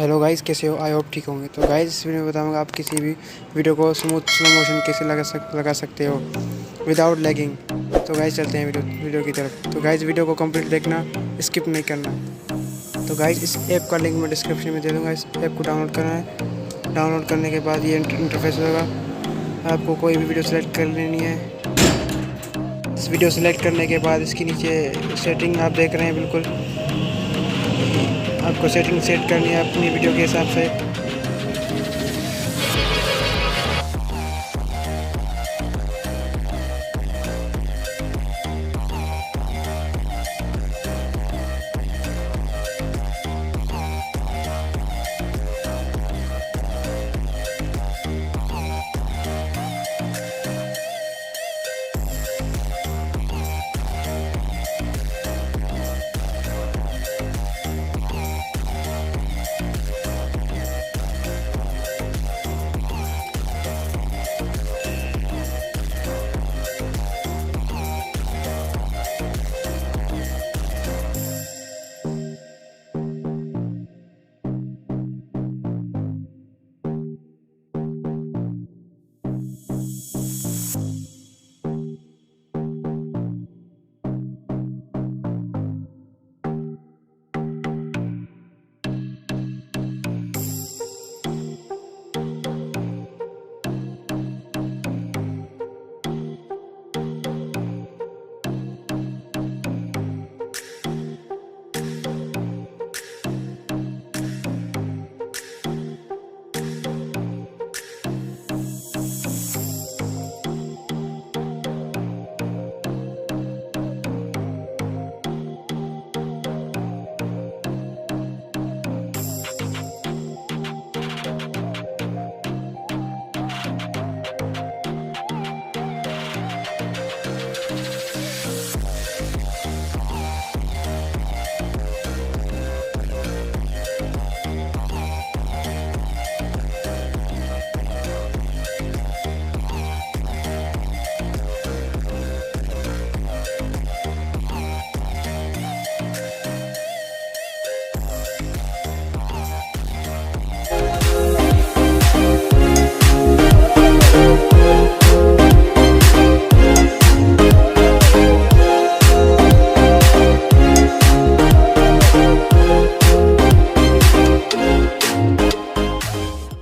Hello guys, कैसे हो? I hope ठीक होंगे। तो गाइस इस वीडियो में बताऊंगा आप किसी भी वीडियो को स्लो मोशन कैसे लगा सकते हो विदाउट लैगिंग। तो गाइस चलते हैं वीडियो की तरफ। तो गाइस वीडियो को कंप्लीट देखना, स्किप नहीं करना। तो गाइस इस ऐप का लिंक मैं डिस्क्रिप्शन में दे दूँगा। इस ऐप को डाउनलोड करना है। डाउनलोड करने के बाद ये इंटरफेस होगा। आपको कोई भी वीडियो सेलेक्ट कर लेनी है। इस वीडियो सेलेक्ट करने के बाद इसके नीचे सेटिंग आप देख रहे हैं, बिल्कुल आपको सेटिंग सेट करनी है अपनी वीडियो के हिसाब से।